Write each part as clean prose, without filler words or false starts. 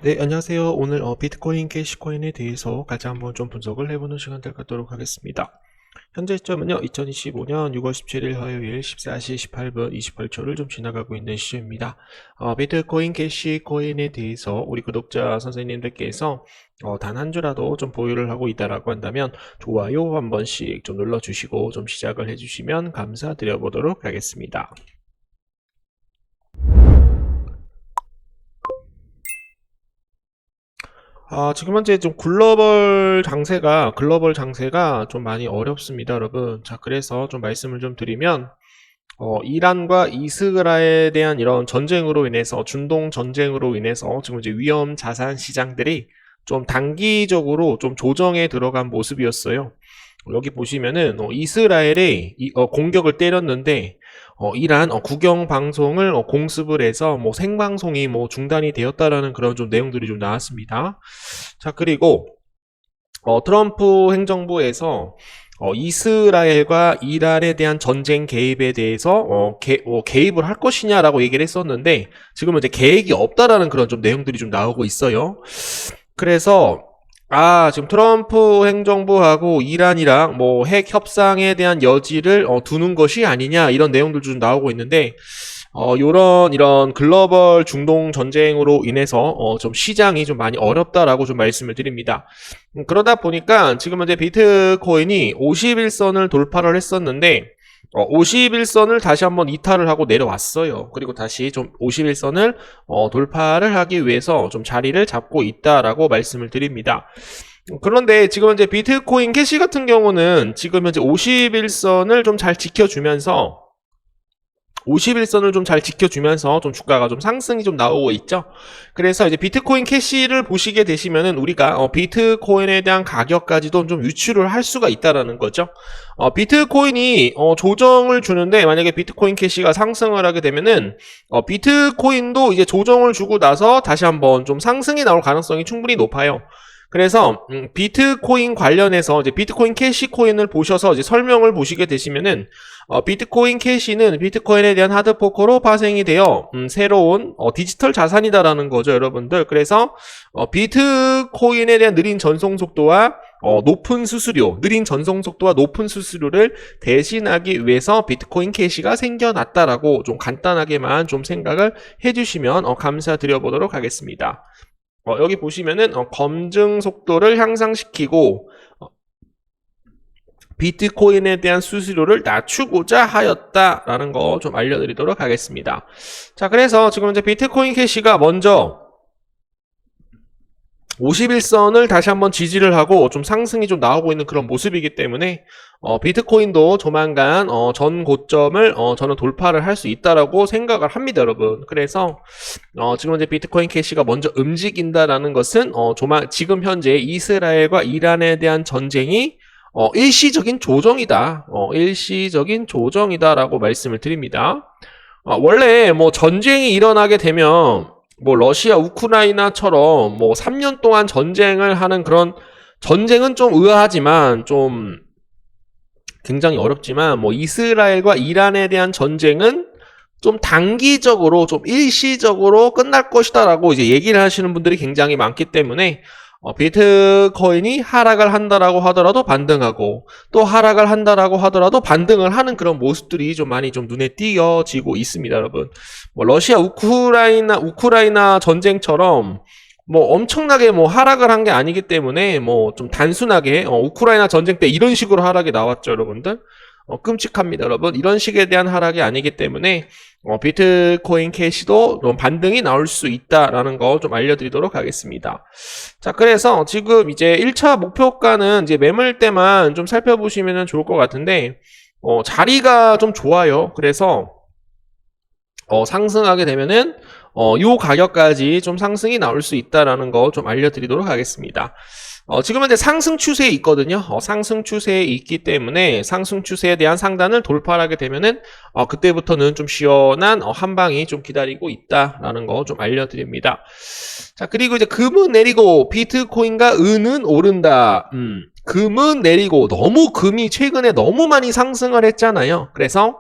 네, 안녕하세요. 오늘 비트코인, 캐시코인에 대해서 같이 한번 좀 분석을 해보는 시간 될 갖도록 하겠습니다. 현재 시점은요, 2025년 6월 17일 화요일 14시 18분 28초를 좀 지나가고 있는 시점입니다. 비트코인, 캐시코인에 대해서 우리 구독자 선생님들께서 단 한 주라도 좀 보유를 하고 있다라고 한다면 좋아요 한 번씩 좀 눌러주시고 좀 시작을 해주시면 감사드려 보도록 하겠습니다. 지금 현재 좀 글로벌 장세가 좀 많이 어렵습니다, 여러분. 자, 그래서 좀 말씀을 좀 드리면, 이란과 이스라엘에 대한 이런 전쟁으로 인해서, 중동 전쟁으로 인해서 지금 이제 위험 자산 시장들이 좀 단기적으로 좀 조정에 들어간 모습이었어요. 여기 보시면은, 이스라엘이 공격을 때렸는데, 이란 국영 방송을 공습을 해서 뭐 생방송이 뭐 중단이 되었다라는 그런 좀 내용들이 좀 나왔습니다. 자, 그리고 트럼프 행정부에서 이스라엘과 이란에 대한 전쟁 개입에 대해서 개입을 할 것이냐라고 얘기를 했었는데 지금은 이제 계획이 없다라는 그런 좀 내용들이 좀 나오고 있어요. 그래서 지금 트럼프 행정부하고 이란이랑 뭐 핵 협상에 대한 여지를 두는 것이 아니냐 이런 내용들 좀 나오고 있는데 이런 글로벌 중동 전쟁으로 인해서 좀 시장이 좀 많이 어렵다라고 좀 말씀을 드립니다. 그러다 보니까 지금 현재 비트코인이 51선을 돌파를 했었는데 51선을 다시 한번 이탈을 하고 내려왔어요. 그리고 다시 좀 51선을 돌파를 하기 위해서 좀 자리를 잡고 있다라고 말씀을 드립니다. 그런데 지금 현재 비트코인 캐시 같은 경우는 지금 현재 51선을 좀 잘 지켜주면서 좀 주가가 좀 상승이 좀 나오고 있죠. 그래서 이제 비트코인 캐시를 보시게 되시면은 우리가 비트코인에 대한 가격까지도 좀 유추를 할 수가 있다라는 거죠. 비트코인이 조정을 주는데 만약에 비트코인 캐시가 상승을 하게 되면은 비트코인도 이제 조정을 주고 나서 다시 한번 좀 상승이 나올 가능성이 충분히 높아요. 그래서 비트코인 관련해서 이제 비트코인 캐시 코인을 보셔서 이제 설명을 보시게 되시면은 비트코인 캐시는 비트코인에 대한 하드포커로 파생이 되어 새로운 디지털 자산이다라는 거죠, 여러분들. 그래서 비트코인에 대한 느린 전송 속도와 느린 전송 속도와 높은 수수료를 대신하기 위해서 비트코인 캐시가 생겨났다라고 좀 간단하게만 좀 생각을 해주시면 감사드려 보도록 하겠습니다. 여기 보시면은 검증 속도를 향상시키고 비트코인에 대한 수수료를 낮추고자 하였다라는 거 좀 알려드리도록 하겠습니다. 자, 그래서 지금 이제 비트코인 캐시가 먼저 51선을 다시 한번 지지를 하고 좀 상승이 좀 나오고 있는 그런 모습이기 때문에 비트코인도 조만간 전 고점을 저는 돌파를 할 수 있다라고 생각을 합니다, 여러분. 그래서 지금 이제 비트코인 캐시가 먼저 움직인다라는 것은 지금 현재 이스라엘과 이란에 대한 전쟁이 일시적인 조정이다. 일시적인 조정이다라고 말씀을 드립니다. 원래 뭐 전쟁이 일어나게 되면 뭐 러시아 우크라이나처럼 뭐 3년 동안 전쟁을 하는 그런 전쟁은 좀 의아하지만 좀 굉장히 어렵지만 뭐 이스라엘과 이란에 대한 전쟁은 좀 단기적으로 좀 일시적으로 끝날 것이다라고 이제 얘기를 하시는 분들이 굉장히 많기 때문에 비트코인이 하락을 한다라고 하더라도 반등하고 또 하락을 한다라고 하더라도 반등을 하는 그런 모습들이 좀 많이 좀 눈에 띄어지고 있습니다, 여러분. 뭐 러시아 우크라이나 전쟁처럼 뭐 엄청나게 뭐 하락을 한 게 아니기 때문에 뭐 좀 단순하게 우크라이나 전쟁 때 이런 식으로 하락이 나왔죠, 여러분들. 끔찍합니다, 여러분. 이런 식에 대한 하락이 아니기 때문에 비트코인 캐시도 좀 반등이 나올 수 있다라는 거 좀 알려드리도록 하겠습니다. 자, 그래서 지금 이제 1차 목표가는 이제 매물대만 좀 살펴보시면 좋을 것 같은데 자리가 좀 좋아요. 그래서 상승하게 되면은 요 가격까지 좀 상승이 나올 수 있다라는 거 좀 알려드리도록 하겠습니다. 지금 현재 상승 추세에 있거든요. 상승 추세에 있기 때문에 상승 추세에 대한 상단을 돌파하게 되면은 그때부터는 좀 시원한 한 방이 좀 기다리고 있다라는 거 좀 알려드립니다. 자, 그리고 이제 금은 내리고 비트코인과 은은 오른다. 금은 내리고 금이 최근에 너무 많이 상승을 했잖아요. 그래서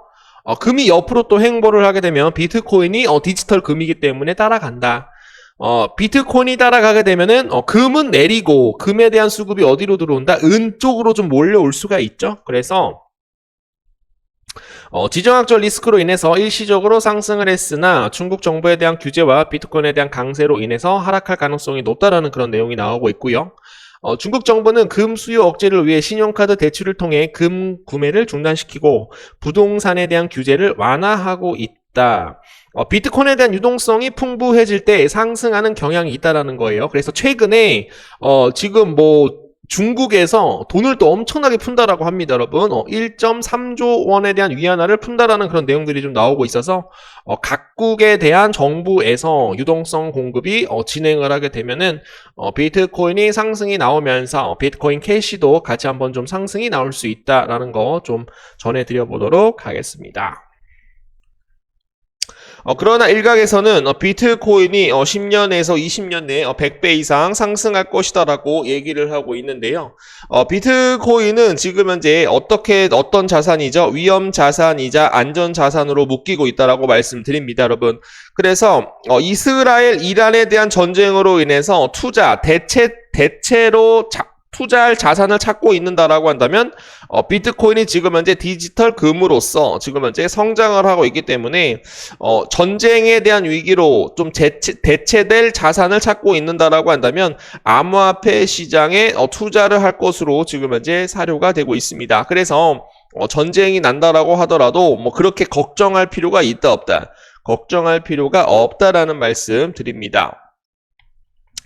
금이 옆으로 또 행보를 하게 되면 비트코인이 디지털 금이기 때문에 따라간다. 비트코인이 따라가게 되면은 금은 내리고 금에 대한 수급이 어디로 들어온다? 은 쪽으로 좀 몰려올 수가 있죠. 그래서 지정학적 리스크로 인해서 일시적으로 상승을 했으나 중국 정부에 대한 규제와 비트코인에 대한 강세로 인해서 하락할 가능성이 높다라는 그런 내용이 나오고 있고요. 중국 정부는 금 수요 억제를 위해 신용카드 대출을 통해 금 구매를 중단시키고 부동산에 대한 규제를 완화하고 있다. 비트코인에 대한 유동성이 풍부해질 때 상승하는 경향이 있다라는 거예요. 그래서 최근에 지금 중국에서 돈을 또 엄청나게 푼다라고 합니다, 여러분. 1.3조 원에 대한 위안화를 푼다라는 그런 내용들이 좀 나오고 있어서 각국에 대한 정부에서 유동성 공급이 진행을 하게 되면은 비트코인이 상승이 나오면서 비트코인 캐시도 같이 한번 좀 상승이 나올 수 있다라는 거 좀 전해드려 보도록 하겠습니다. 그러나 일각에서는 비트코인이 10년에서 20년 내에 100배 이상 상승할 것이다라고 얘기를 하고 있는데요. 비트코인은 지금 현재 어떤 자산이죠? 위험 자산이자 안전 자산으로 묶이고 있다라고 말씀드립니다, 여러분. 그래서 이스라엘, 이란에 대한 전쟁으로 인해서 대체로 투자할 자산을 찾고 있는다라고 한다면 비트코인이 지금 현재 디지털 금으로서 지금 현재 성장을 하고 있기 때문에 전쟁에 대한 위기로 좀 대체될 자산을 찾고 있는다라고 한다면 암호화폐 시장에 투자를 할 것으로 지금 현재 사료가 되고 있습니다. 그래서 전쟁이 난다라고 하더라도 그렇게 걱정할 필요가 있다 없다. 걱정할 필요가 없다라는 말씀 드립니다.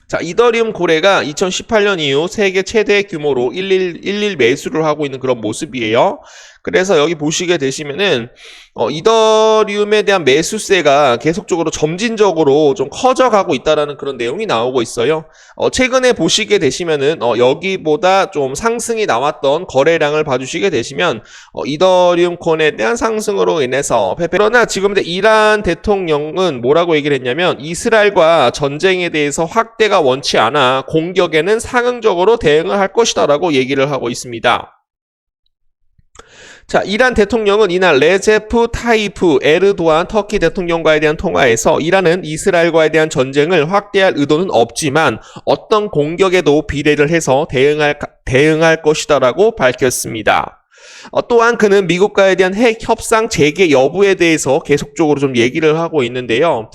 자, 이더리움 거래가 2018년 이후 세계 최대 규모로 일일 매수를 하고 있는 그런 모습이에요. 그래서 여기 보시게 되시면은 이더리움에 대한 매수세가 계속적으로 점진적으로 좀 커져가고 있다라는 그런 내용이 나오고 있어요. 최근에 보시게 되시면은 여기보다 좀 상승이 나왔던 거래량을 봐주시게 되시면 이더리움 코인에 대한 상승으로 인해서 그러나 지금 이란 대통령은 뭐라고 얘기를 했냐면 이스라엘과 전쟁에 대해서 확대가 원치 않아 공격에는 상응적으로 대응을 할 것이다라고 얘기를 하고 있습니다. 자, 이란 대통령은 이날 레제프 타이프 에르도안 터키 대통령과에 대한 통화에서 이란은 이스라엘과에 대한 전쟁을 확대할 의도는 없지만 어떤 공격에도 비례를 해서 대응할 것이다라고 밝혔습니다. 또한 그는 미국과에 대한 핵 협상 재개 여부에 대해서 계속적으로 좀 얘기를 하고 있는데요.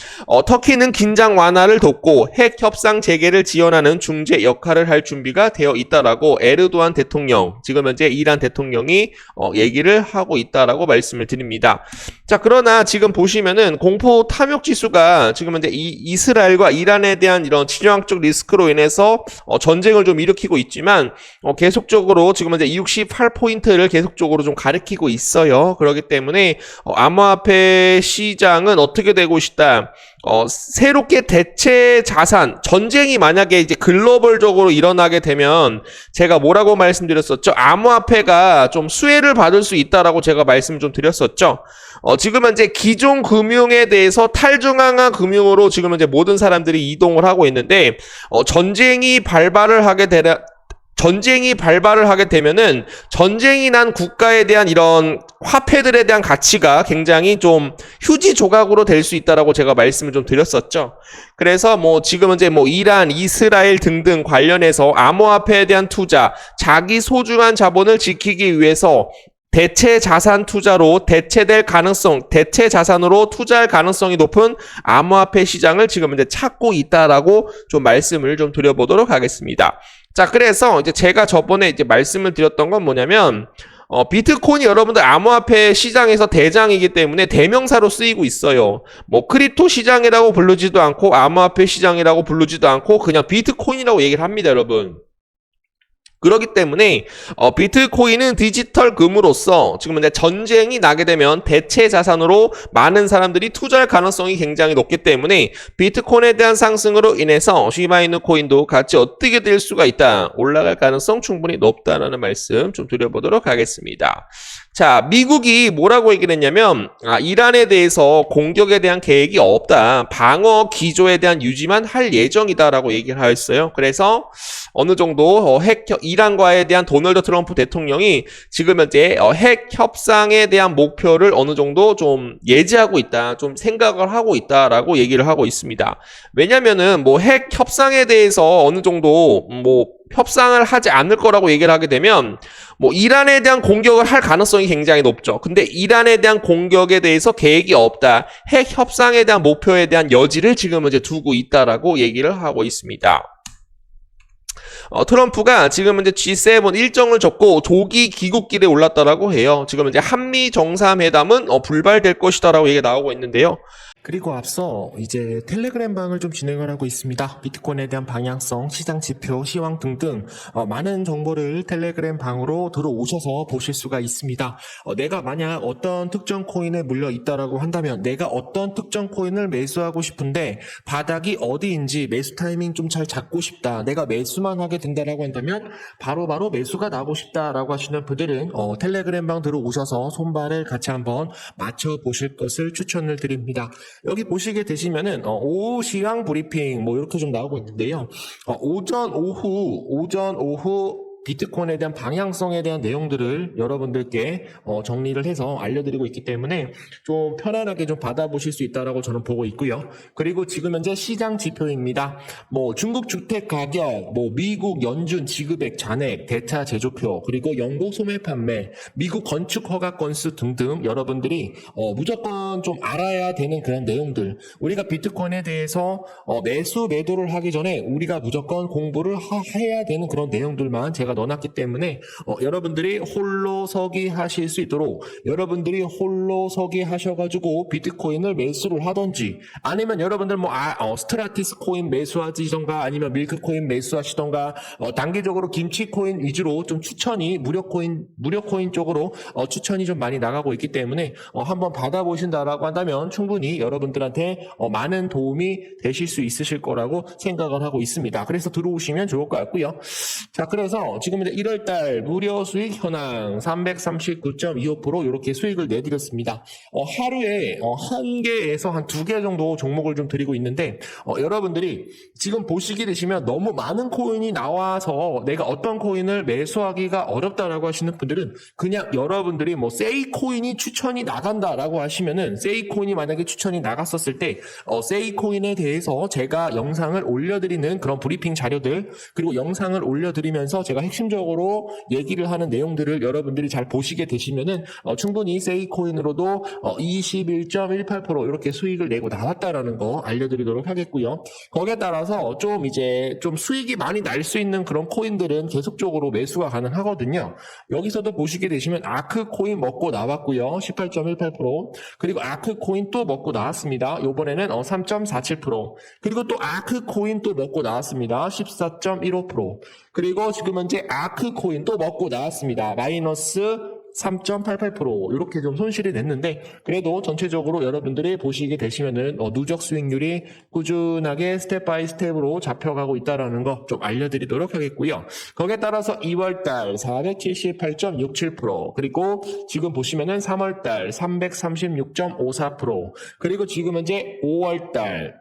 터키는 긴장 완화를 돕고 핵 협상 재개를 지원하는 중재 역할을 할 준비가 되어 있다라고 에르도안 대통령, 지금 현재 이란 대통령이 얘기를 하고 있다라고 말씀을 드립니다. 자, 그러나 지금 보시면은 공포 탐욕 지수가 지금 현재 이스라엘과 이란에 대한 이런 지정학적 리스크로 인해서 전쟁을 좀 일으키고 있지만 계속적으로 지금 현재 68포인트를 계속적으로 좀 가리키고 있어요. 그렇기 때문에 암호화폐 시장은 어떻게 되고 있다? 새롭게 대체 자산, 전쟁이 만약에 이제 글로벌적으로 일어나게 되면 제가 뭐라고 말씀드렸었죠? 암호화폐가 좀 수혜를 받을 수 있다라고 제가 말씀 좀 드렸었죠. 지금 현재 기존 금융에 대해서 탈중앙화 금융으로 지금 현재 모든 사람들이 이동을 하고 있는데 전쟁이 발발을 하게 되면은 전쟁이 난 국가에 대한 이런 화폐들에 대한 가치가 굉장히 좀 휴지 조각으로 될 수 있다라고 제가 말씀을 좀 드렸었죠. 그래서 지금 현재 이란, 이스라엘 등등 관련해서 암호화폐에 대한 투자, 자기 소중한 자본을 지키기 위해서 대체 자산 투자로 대체 자산으로 투자할 가능성이 높은 암호화폐 시장을 지금 현재 찾고 있다라고 좀 말씀을 좀 드려보도록 하겠습니다. 자, 그래서 이제 제가 저번에 이제 말씀을 드렸던 건 뭐냐면, 비트코인이 여러분들 암호화폐 시장에서 대장이기 때문에 대명사로 쓰이고 있어요. 크립토 시장이라고 부르지도 않고, 암호화폐 시장이라고 부르지도 않고, 그냥 비트코인이라고 얘기를 합니다, 여러분. 그렇기 때문에 비트코인은 디지털 금으로서 지금 현재 전쟁이 나게 되면 대체 자산으로 많은 사람들이 투자할 가능성이 굉장히 높기 때문에 비트코인에 대한 상승으로 인해서 시바이누 코인도 같이 어떻게 될 수가 있다. 올라갈 가능성 충분히 높다라는 말씀 좀 드려보도록 하겠습니다. 자, 미국이 뭐라고 얘기를 했냐면, 이란에 대해서 공격에 대한 계획이 없다. 방어 기조에 대한 유지만 할 예정이다라고 얘기를 하였어요. 그래서 어느 정도 이란과에 대한 도널드 트럼프 대통령이 지금 현재 핵 협상에 대한 목표를 어느 정도 좀 예지하고 있다. 좀 생각을 하고 있다라고 얘기를 하고 있습니다. 왜냐면은 뭐 핵 협상에 대해서 어느 정도 뭐 협상을 하지 않을 거라고 얘기를 하게 되면 뭐 이란에 대한 공격을 할 가능성이 굉장히 높죠. 근데 이란에 대한 공격에 대해서 계획이 없다. 핵 협상에 대한 목표에 대한 여지를 지금 이제 두고 있다라고 얘기를 하고 있습니다. 트럼프가 지금 이제 G7 일정을 접고 조기 귀국길에 올랐다라고 해요. 지금 이제 한미 정상회담은 불발될 것이다라고 얘기가 나오고 있는데요. 그리고 앞서 이제 텔레그램 방을 좀 진행을 하고 있습니다. 비트코인에 대한 방향성, 시장 지표, 시황 등등 많은 정보를 텔레그램 방으로 들어오셔서 보실 수가 있습니다. 내가 만약 어떤 특정 코인에 물려 있다라고 한다면 내가 어떤 특정 코인을 매수하고 싶은데 바닥이 어디인지 매수 타이밍 좀 잘 잡고 싶다. 내가 매수만 하게 된다라고 한다면 바로바로 매수가 나고 싶다라고 하시는 분들은 텔레그램 방 들어오셔서 손발을 같이 한번 맞춰 보실 것을 추천을 드립니다. 여기 보시게 되시면은 오후 시황 브리핑 뭐 이렇게 좀 나오고 있는데요. 오전 오후 비트코인에 대한 방향성에 대한 내용들을 여러분들께 정리를 해서 알려드리고 있기 때문에 좀 편안하게 좀 받아보실 수 있다라고 저는 보고 있고요. 그리고 지금 현재 시장 지표입니다. 뭐 중국 주택 가격, 뭐 미국 연준 지급액 잔액, 대차 제조표, 그리고 영국 소매 판매, 미국 건축 허가 건수 등등 여러분들이 무조건 좀 알아야 되는 그런 내용들. 우리가 비트코인에 대해서 매수 매도를 하기 전에 우리가 무조건 공부를 해야 되는 그런 내용들만 제가 넣어놨기 때문에 여러분들이 홀로 서기 하실 수 있도록 여러분들이 홀로 서기 하셔가지고 비트코인을 매수를 하던지 아니면 여러분들 뭐 스트라티스 코인 매수하시던가 아니면 밀크코인 매수하시던가 단기적으로 김치코인 위주로 좀 추천이 무료코인 쪽으로 추천이 좀 많이 나가고 있기 때문에 한번 받아보신다라고 한다면 충분히 여러분들한테 많은 도움이 되실 수 있으실 거라고 생각을 하고 있습니다. 그래서 들어오시면 좋을 것 같고요. 자, 그래서 지금 이제 1월달 무료 수익 현황 339.25% 이렇게 수익을 내드렸습니다. 하루에 한 개에서 한 두 개 정도 종목을 좀 드리고 있는데 여러분들이 지금 보시게 되시면 너무 많은 코인이 나와서 내가 어떤 코인을 매수하기가 어렵다라고 하시는 분들은 그냥 여러분들이 뭐 세이코인이 추천이 나간다라고 하시면은 세이코인이 만약에 추천이 나갔었을 때 세이코인에 대해서 제가 영상을 올려드리는 그런 브리핑 자료들 그리고 영상을 올려드리면서 제가 핵심적으로 얘기를 하는 내용들을 여러분들이 잘 보시게 되시면은 충분히 세이코인으로도 21.18% 이렇게 수익을 내고 나왔다라는 거 알려드리도록 하겠고요. 거기에 따라서 좀 이제 좀 수익이 많이 날 수 있는 그런 코인들은 계속적으로 매수가 가능하거든요. 여기서도 보시게 되시면 아크코인 먹고 나왔고요. 18.18% 그리고 아크코인 또 먹고 나왔습니다. 이번에는 3.47% 그리고 또 아크코인 또 먹고 나왔습니다. 14.15% 그리고 지금 현재 아크코인 또 먹고 나왔습니다. 마이너스 3.88% 이렇게 좀 손실이 냈는데 그래도 전체적으로 여러분들이 보시게 되시면은 누적 수익률이 꾸준하게 스텝 바이 스텝으로 잡혀가고 있다라는 거 좀 알려드리도록 하겠고요. 거기에 따라서 2월달 478.67% 그리고 지금 보시면은 3월달 336.54% 그리고 지금 현재 5월달